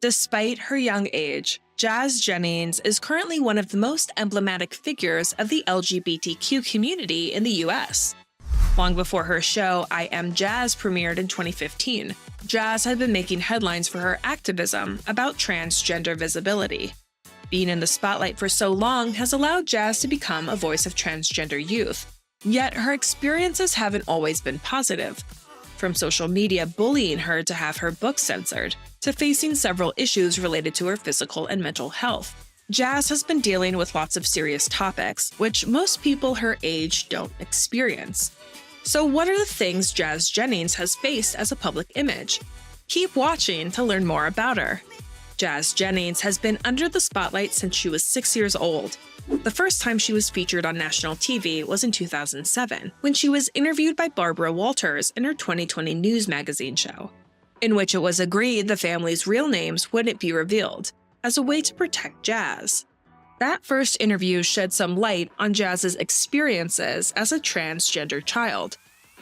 Despite her young age, Jazz Jennings is currently one of the most emblematic figures of the LGBTQ community in the US. Long before her show, I Am Jazz premiered in 2015, Jazz had been making headlines for her activism about transgender visibility. Being in the spotlight for so long has allowed Jazz to become a voice of transgender youth, yet her experiences haven't always been positive. From social media bullying her to have her books censored, to facing several issues related to her physical and mental health, Jazz has been dealing with lots of serious topics, which most people her age don't experience. So what are the things Jazz Jennings has faced as a public image? Keep watching to learn more about her. Jazz Jennings has been under the spotlight since she was 6 years old. The first time she was featured on national TV was in 2007, when she was interviewed by Barbara Walters in her 2020 news magazine show, in which it was agreed the family's real names wouldn't be revealed, as a way to protect Jazz. That first interview shed some light on Jazz's experiences as a transgender child.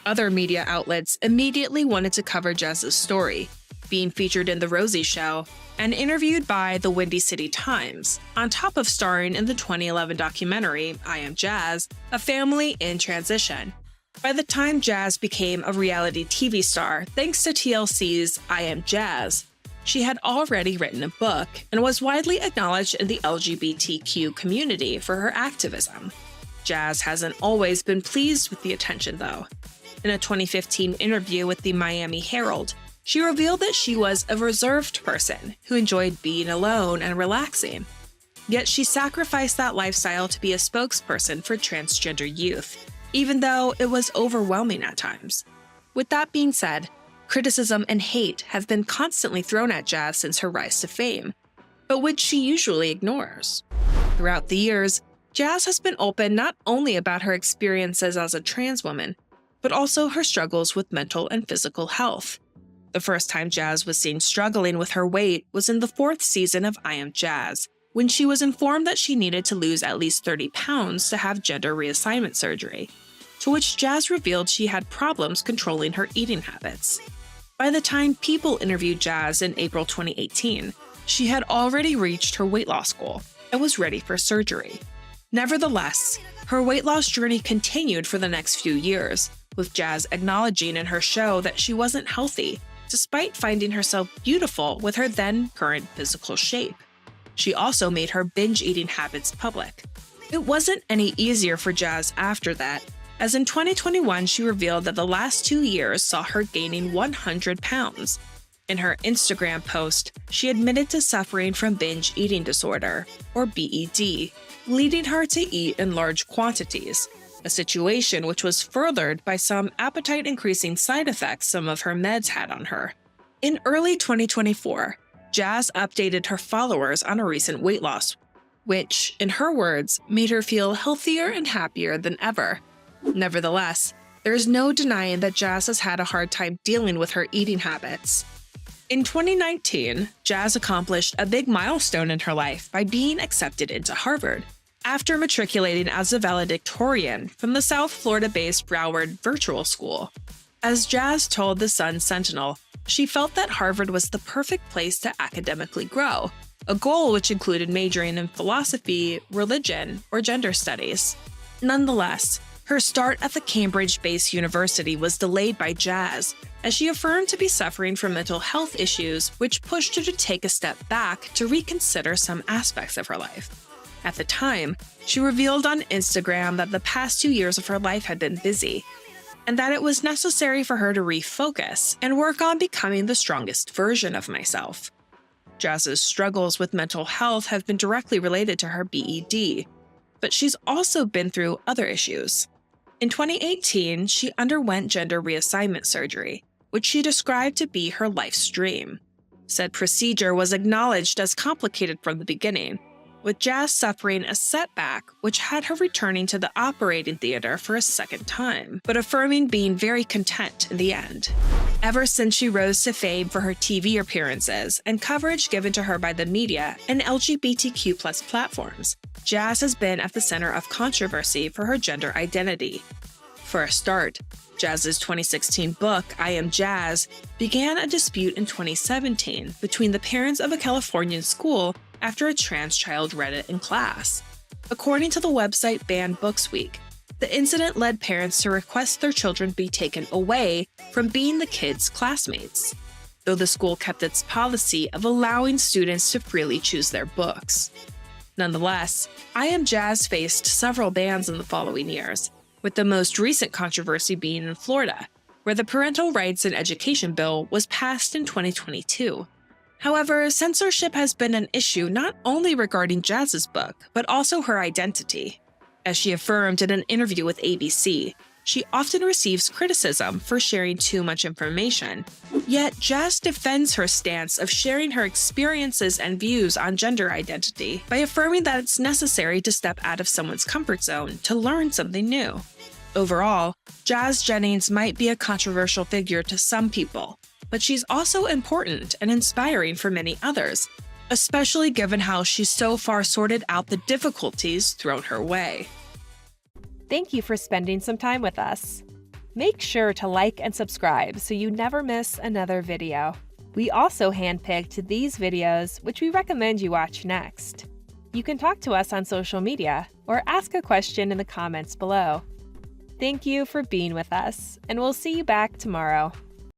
Other media outlets immediately wanted to cover Jazz's story, being featured in The Rosie Show and interviewed by the Windy City Times, on top of starring in the 2011 documentary I Am Jazz, A Family in Transition. By the time Jazz became a reality TV star thanks to TLC's I Am Jazz, she had already written a book and was widely acknowledged in the LGBTQ community for her activism. Jazz hasn't always been pleased with the attention, though. In a 2015 interview with the Miami Herald, she revealed that she was a reserved person who enjoyed being alone and relaxing. Yet she sacrificed that lifestyle to be a spokesperson for transgender youth, even though it was overwhelming at times. With that being said, criticism and hate have been constantly thrown at Jazz since her rise to fame, but which she usually ignores. Throughout the years, Jazz has been open not only about her experiences as a trans woman, but also her struggles with mental and physical health. The first time Jazz was seen struggling with her weight was in the 4th season of I Am Jazz, when she was informed that she needed to lose at least 30 pounds to have gender reassignment surgery, to which Jazz revealed she had problems controlling her eating habits. By the time People interviewed Jazz in April 2018, she had already reached her weight loss goal and was ready for surgery. Nevertheless, her weight loss journey continued for the next few years, with Jazz acknowledging in her show that she wasn't healthy, despite finding herself beautiful with her then current physical shape. She also made her binge-eating habits public. It wasn't any easier for Jazz after that, as in 2021 she revealed that the last 2 years saw her gaining 100 pounds. In her Instagram post, she admitted to suffering from binge eating disorder, or BED, leading her to eat in large quantities, a situation which was furthered by some appetite-increasing side effects some of her meds had on her. In early 2024, Jazz updated her followers on a recent weight loss, which, in her words, made her feel healthier and happier than ever. Nevertheless, there is no denying that Jazz has had a hard time dealing with her eating habits. In 2019, Jazz accomplished a big milestone in her life by being accepted into Harvard, after matriculating as a valedictorian from the South Florida-based Broward Virtual School. As Jazz told the Sun-Sentinel, she felt that Harvard was the perfect place to academically grow, a goal which included majoring in philosophy, religion, or gender studies. Nonetheless, her start at the Cambridge-based university was delayed by Jazz, as she affirmed to be suffering from mental health issues, which pushed her to take a step back to reconsider some aspects of her life. At the time, she revealed on Instagram that the past 2 years of her life had been busy, and that it was necessary for her to refocus and work on becoming the strongest version of myself. Jazz's struggles with mental health have been directly related to her BED, but she's also been through other issues. In 2018, she underwent gender reassignment surgery, which she described to be her life's dream. Said procedure was acknowledged as complicated from the beginning, with Jazz suffering a setback which had her returning to the operating theater for a second time, but affirming being very content in the end. Ever since she rose to fame for her TV appearances and coverage given to her by the media and LGBTQ+ platforms, Jazz has been at the center of controversy for her gender identity. For a start, Jazz's 2016 book, I Am Jazz, began a dispute in 2017 between the parents of a Californian school after a trans child read it in class. According to the website Banned Books Week, the incident led parents to request their children be taken away from being the kids' classmates, though the school kept its policy of allowing students to freely choose their books. Nonetheless, I Am Jazz faced several bans in the following years, with the most recent controversy being in Florida, where the Parental Rights and Education Bill was passed in 2022. However, censorship has been an issue not only regarding Jazz's book, but also her identity. As she affirmed in an interview with ABC, she often receives criticism for sharing too much information. Yet, Jazz defends her stance of sharing her experiences and views on gender identity by affirming that it's necessary to step out of someone's comfort zone to learn something new. Overall, Jazz Jennings might be a controversial figure to some people, but she's also important and inspiring for many others, especially given how she's so far sorted out the difficulties thrown her way. Thank you for spending some time with us. Make sure to like and subscribe so you never miss another video. We also handpicked these videos, which we recommend you watch next. You can talk to us on social media or ask a question in the comments below. Thank you for being with us, and we'll see you back tomorrow.